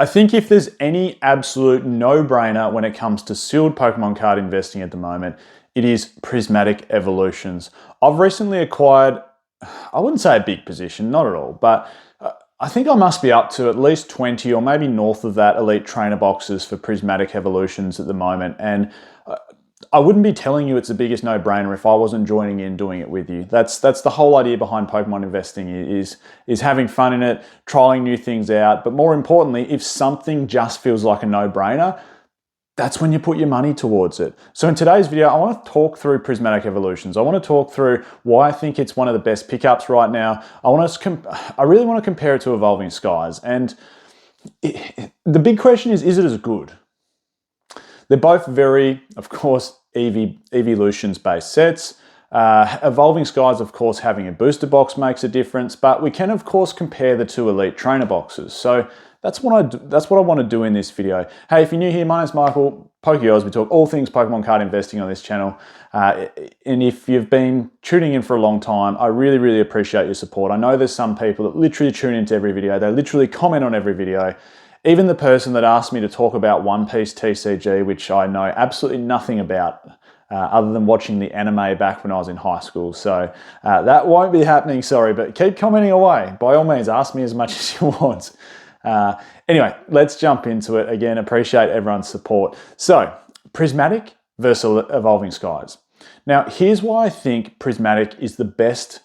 I think if there's any absolute no-brainer when it comes to sealed Pokemon card investing at the moment, it is Prismatic Evolutions. I've recently acquired, I wouldn't say a big position, not at all, but I think I must be up to at least 20 or maybe north of that elite trainer boxes for Prismatic Evolutions at the moment. And I wouldn't be telling you it's the biggest no-brainer if I wasn't joining in doing it with you. That's the whole idea behind Pokemon investing is having fun in it, trying new things out. But more importantly, if something just feels like a no-brainer, that's when you put your money towards it. So in today's video, I want to talk through Prismatic Evolutions. I want to talk through why I think it's one of the best pickups right now. I really want to compare it to Evolving Skies. And the big question is it as good? They're both very, of course, Evolutions based sets. Evolving Skies, of course, having a booster box makes a difference, but we can, of course, compare the two elite trainer boxes. So that's what I want to do in this video. Hey, if you're new here, my name's Michael, Pokeoz. We talk all things Pokemon card investing on this channel. And if you've been tuning in for a long time, I really, really appreciate your support. I know there's some people that literally tune into every video. They literally comment on every video. Even the person that asked me to talk about One Piece TCG, which I know absolutely nothing about, other than watching the anime back when I was in high school. So that won't be happening, sorry, but keep commenting away. By all means, ask me as much as you want. Anyway, let's jump into it. Again, appreciate everyone's support. So, Prismatic versus Evolving Skies. Now, here's why I think Prismatic is the best.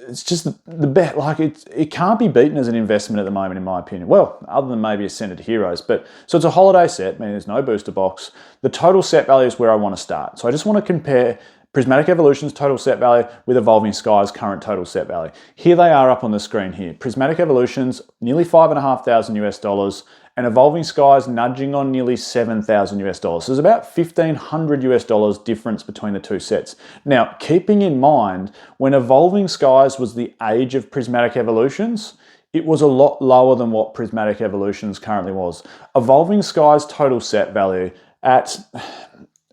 It's just the best. Like it can't be beaten as an investment at the moment, in my opinion. Well, other than maybe Ascended Heroes. But so it's a holiday set, meaning there's no booster box. The total set value is where I want to start. So I just want to compare Prismatic Evolutions total set value with Evolving Skies current total set value. Here they are up on the screen here. Prismatic Evolutions, nearly $5,500 US, and Evolving Skies nudging on nearly $7,000 US. So there's about $1,500 US difference between the two sets. Now, keeping in mind, when Evolving Skies was the age of Prismatic Evolutions, it was a lot lower than what Prismatic Evolutions currently was. Evolving Skies total set value at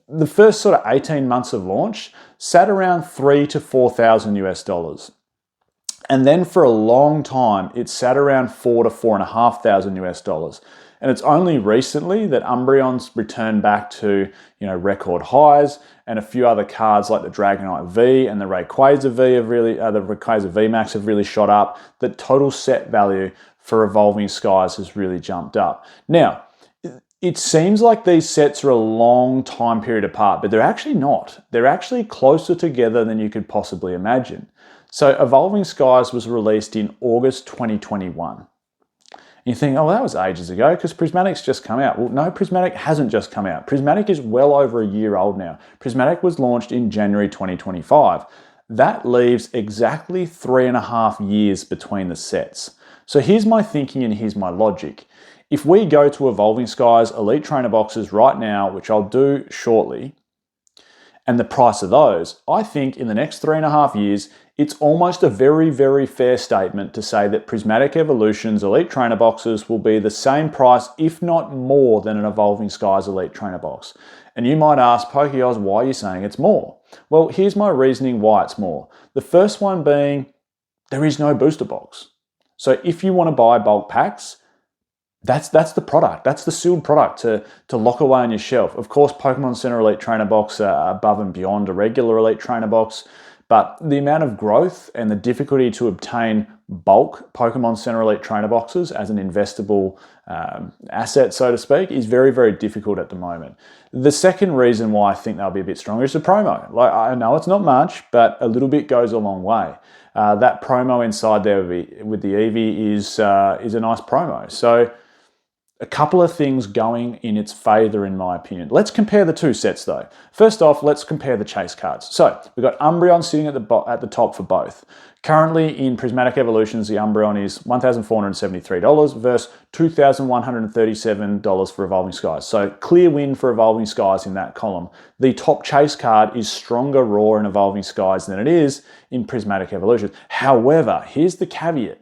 the first sort of 18 months of launch sat around $3,000 to $4,000 US. And then for a long time, it sat around $4,000 to $4,500 US. And it's only recently that Umbreon's returned back to, record highs, and a few other cards like the Dragonite V and the Rayquaza V have really, the Rayquaza VMAX have really shot up. The total set value for Evolving Skies has really jumped up. Now, it seems like these sets are a long time period apart, but they're actually not. They're actually closer together than you could possibly imagine. So Evolving Skies was released in August 2021. You think, oh, that was ages ago because Prismatic's just come out. Well, no, Prismatic hasn't just come out. Prismatic is well over a year old now. Prismatic was launched in January 2025. That leaves exactly 3.5 years between the sets. So here's my thinking and here's my logic. If we go to Evolving Skies Elite Trainer boxes right now, which I'll do shortly, and the price of those, I think in the next 3.5 years, it's almost a very, very fair statement to say that Prismatic Evolutions Elite Trainer boxes will be the same price, if not more, than an Evolving Skies Elite Trainer box. And you might ask, Pokeoz, why are you saying it's more? Well, here's my reasoning why it's more. The first one being, there is no booster box. So if you want to buy bulk packs, that's the product. That's the sealed product to lock away on your shelf. Of course, Pokemon Center Elite Trainer box are above and beyond a regular Elite Trainer box, but the amount of growth and the difficulty to obtain bulk Pokemon Center Elite Trainer boxes as an investable asset, so to speak, is very, very difficult at the moment. The second reason why I think they'll be a bit stronger is the promo. Like, I know it's not much, but a little bit goes a long way. That promo inside there with the Eevee is a nice promo. So a couple of things going in its favor, in my opinion. Let's compare the two sets, though. First off, let's compare the chase cards. So we've got Umbreon sitting at the top for both. Currently in Prismatic Evolutions, the Umbreon is $1,473 versus $2,137 for Evolving Skies. So clear win for Evolving Skies in that column. The top chase card is stronger raw in Evolving Skies than it is in Prismatic Evolutions. However, here's the caveat.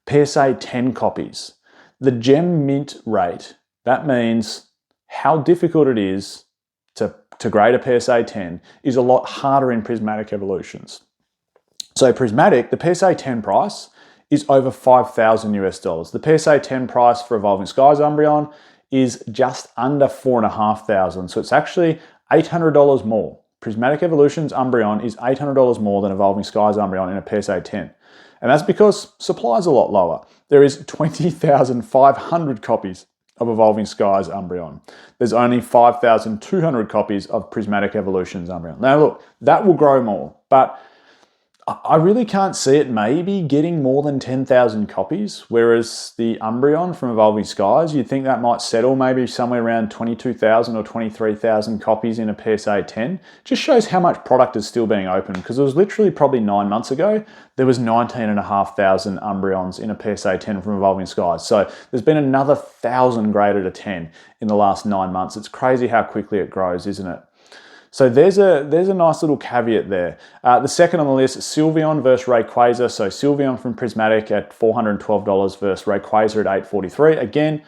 PSA 10 copies. The gem mint rate, that means how difficult it is to grade a PSA 10, is a lot harder in Prismatic Evolutions. So Prismatic, the PSA 10 price is over 5,000 US dollars. The PSA 10 price for Evolving Skies Umbreon is just under 4,500. So it's actually $800 more. Prismatic Evolutions Umbreon is $800 more than Evolving Skies Umbreon in a PSA 10. And that's because supply is a lot lower. There is 20,500 copies of Evolving Skies Umbreon. There's only 5,200 copies of Prismatic Evolutions Umbreon. Now look, that will grow more, but I really can't see it maybe getting more than 10,000 copies, whereas the Umbreon from Evolving Skies, you'd think that might settle maybe somewhere around 22,000 or 23,000 copies in a PSA 10. Just shows how much product is still being opened, because it was literally probably 9 months ago, there was 19,500 Umbreons in a PSA 10 from Evolving Skies. So there's been another 1,000 graded to 10 in the last 9 months. It's crazy how quickly it grows, isn't it? So there's a nice little caveat there. The second on the list, Sylveon versus Rayquaza. So Sylveon from Prismatic at $412 versus Rayquaza at $843. Again,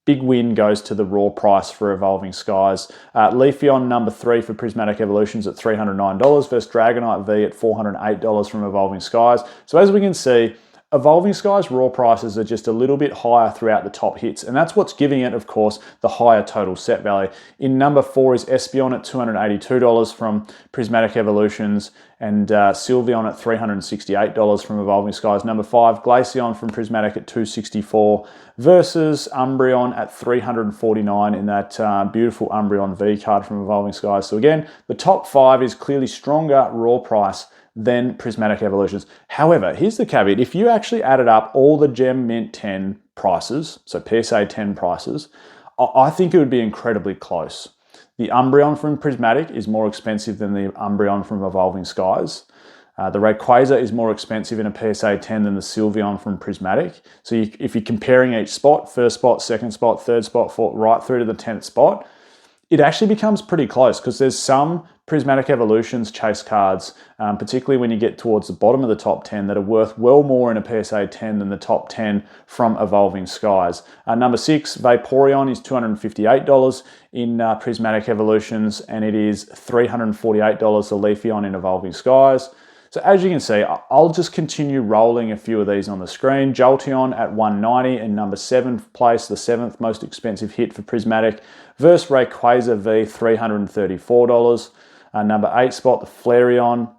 big win goes to the raw price for Evolving Skies. Leafeon number 3 for Prismatic Evolutions at $309 versus Dragonite V at $408 from Evolving Skies. So as we can see, Evolving Skies raw prices are just a little bit higher throughout the top hits, and that's what's giving it, of course, the higher total set value. In number 4 is Espeon at $282 from Prismatic Evolutions, and Sylveon at $368 from Evolving Skies. Number 5, Glaceon from Prismatic at $264 versus Umbreon at $349 in that beautiful Umbreon V card from Evolving Skies. So again, the top 5 is clearly stronger raw price than Prismatic Evolutions. However, here's the caveat. If you actually added up all the Gem Mint 10 prices, so PSA 10 prices, I think it would be incredibly close. The Umbreon from Prismatic is more expensive than the Umbreon from Evolving Skies. The Rayquaza is more expensive in a PSA 10 than the Sylveon from Prismatic. So if you're comparing each spot, first spot, second spot, third spot, right through to the 10th spot, it actually becomes pretty close, because there's some Prismatic Evolutions chase cards, particularly when you get towards the bottom of the top 10, that are worth well more in a PSA 10 than the top 10 from Evolving Skies. Number 6, Vaporeon is $258 in Prismatic Evolutions, and it is $348 the Leafeon in Evolving Skies. So as you can see, I'll just continue rolling a few of these on the screen. Jolteon at $190 in number 7th place, the 7th most expensive hit for Prismatic, versus Rayquaza V, $334. Number 8 spot, the Flareon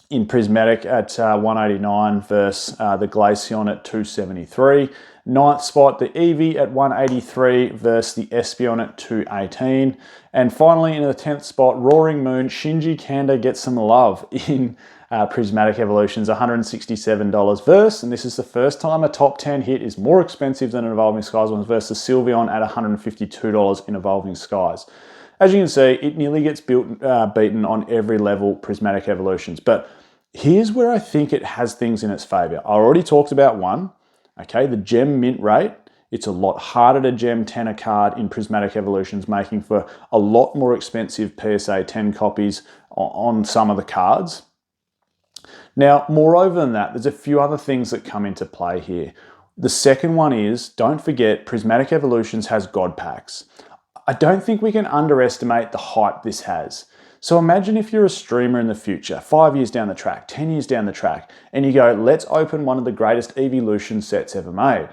in Prismatic at $189 versus the Glaceon at $273. 9th spot, the Eevee at $183 versus the Espeon at $218. And finally, in the 10th spot, Roaring Moon, Shinji Kanda gets some love in Prismatic Evolutions, $167 versus, and this is the first time a top 10 hit is more expensive than an Evolving Skies one, versus Sylveon at $152 in Evolving Skies. As you can see, it nearly gets beaten on every level, Prismatic Evolutions. But here's where I think it has things in its favor. I already talked about one, okay, the gem mint rate. It's a lot harder to gem 10 a card in Prismatic Evolutions, making for a lot more expensive PSA 10 copies on some of the cards. Now, moreover than that, there's a few other things that come into play here. The second one is, don't forget, Prismatic Evolutions has God packs. I don't think we can underestimate the hype this has. So imagine if you're a streamer in the future, 5 years down the track, 10 years down the track, and you go, let's open one of the greatest evolution sets ever made.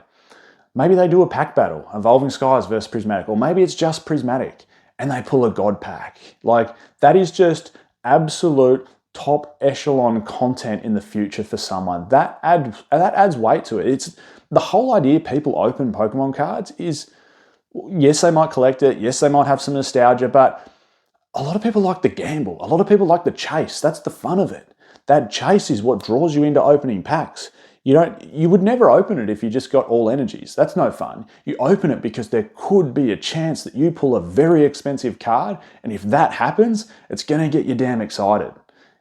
Maybe they do a pack battle, Evolving Skies versus Prismatic, or maybe it's just Prismatic, and they pull a God pack. Like, that is just absolute top echelon content in the future for someone. That adds weight to it. It's the whole idea people open Pokemon cards is, yes, they might collect it, yes, they might have some nostalgia, but a lot of people like the gamble. A lot of people like the chase. That's the fun of it. That chase is what draws you into opening packs. You would never open it if you just got all energies. That's no fun. You open it because there could be a chance that you pull a very expensive card, and if that happens, it's going to get you damn excited.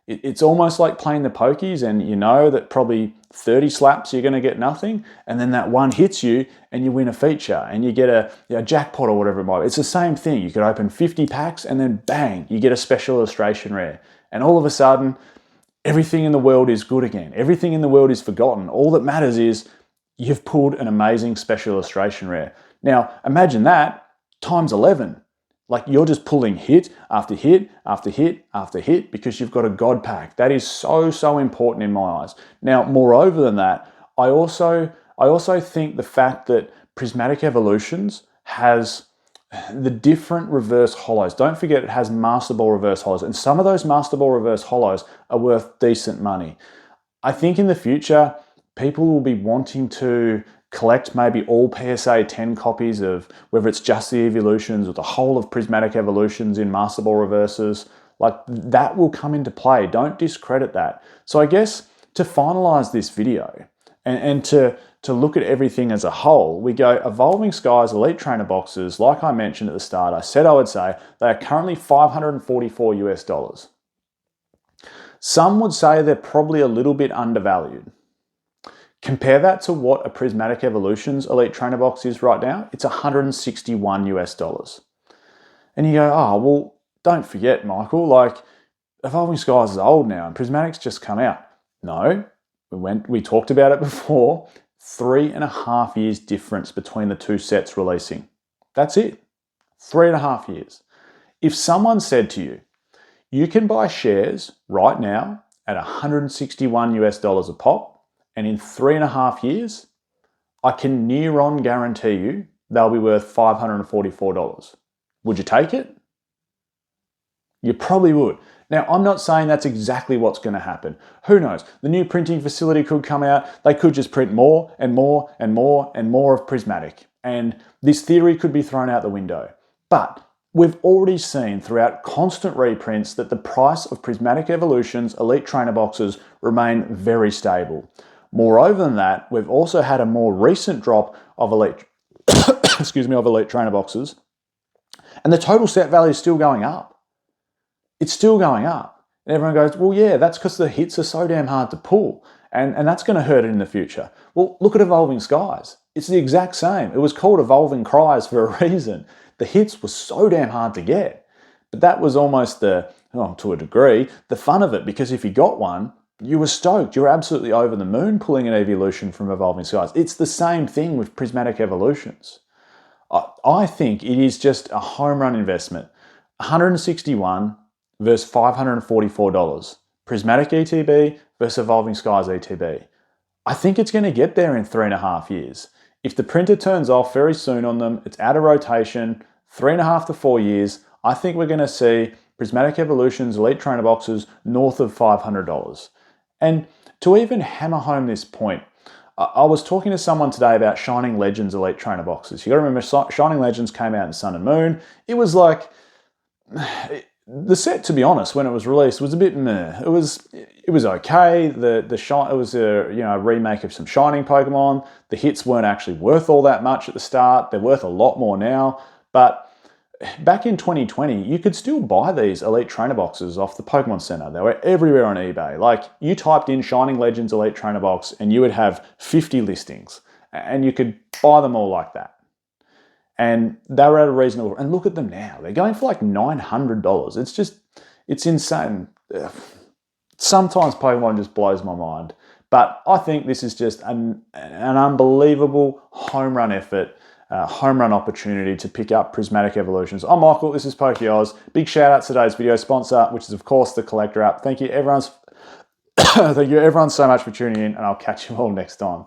It's almost like playing the pokies, and you know that probably 30 slaps you're going to get nothing, and then that one hits you and you win a feature and you get a jackpot or whatever it might be. It's the same thing. You could open 50 packs and then bang, you get a special illustration rare. And all of a sudden, everything in the world is good again. Everything in the world is forgotten. All that matters is you've pulled an amazing special illustration rare. Now, imagine that times 11. Like, you're just pulling hit after hit after hit after hit because you've got a God pack. That is so, so important in my eyes. Now, moreover than that, I also think the fact that Prismatic Evolutions has the different reverse hollows. Don't forget it has Master Ball reverse hollows, and some of those Master Ball reverse hollows are worth decent money. I think in the future, people will be wanting to collect maybe all PSA 10 copies of whether it's just the Evolutions or the whole of Prismatic Evolutions in Master Ball reverses. Like, that will come into play. Don't discredit that. So I guess to finalize this video and to look at everything as a whole, we go Evolving Skies Elite Trainer boxes. Like I mentioned at the start, I said I would say they are currently $544 US. Some would say they're probably a little bit undervalued. Compare that to what a Prismatic Evolutions Elite Trainer box is right now. It's $161 US. And you go, oh, well, don't forget, Michael, like, Evolving Skies is old now and Prismatic's just come out. No, we talked about it before. 3.5 years difference between the two sets releasing. That's it. 3.5 years. If someone said to you, you can buy shares right now at $161 US a pop, and in 3.5 years, I can near on guarantee you they'll be worth $544. Would you take it? You probably would. Now, I'm not saying that's exactly what's going to happen. Who knows? The new printing facility could come out. They could just print more and more and more and more of Prismatic. And this theory could be thrown out the window. But we've already seen throughout constant reprints that the price of Prismatic Evolutions Elite Trainer boxes remain very stable. Moreover than that, we've also had a more recent drop of Elite, of Elite Trainer boxes. And the total set value is still going up. It's still going up. And everyone goes, well, yeah, that's because the hits are so damn hard to pull. And that's going to hurt it in the future. Well, look at Evolving Skies. It's the exact same. It was called Evolving Cries for a reason. The hits were so damn hard to get. But that was almost to a degree, the fun of it, because if you got one, you were stoked. You were absolutely over the moon pulling an evolution from Evolving Skies. It's the same thing with Prismatic Evolutions. I think it is just a home run investment. 161 versus $544. Prismatic ETB versus Evolving Skies ETB. I think it's going to get there in 3.5 years. If the printer turns off very soon on them, it's out of rotation, 3.5 to 4 years, I think we're going to see Prismatic Evolutions Elite Trainer boxes north of $500. And to even hammer home this point, I was talking to someone today about Shining Legends Elite Trainer boxes. You got to remember, Shining Legends came out in Sun and Moon. It was like, the set, to be honest, when it was released, was a bit meh. It was okay. It was a remake of some Shining Pokemon. The hits weren't actually worth all that much at the start. They're worth a lot more now. But back in 2020, you could still buy these Elite Trainer boxes off the Pokemon Center. They were everywhere on eBay. Like, you typed in Shining Legends Elite Trainer box and you would have 50 listings. And you could buy them all like that. And they were at a reasonable, and look at them now. They're going for like $900. It's insane. Sometimes Pokemon just blows my mind. But I think this is just an unbelievable home run effort, home run opportunity to pick up Prismatic Evolutions. I'm Michael, this is PokeOz. Big shout out to today's video sponsor, which is of course the Collector app. Thank you everyone so much for tuning in, and I'll catch you all next time.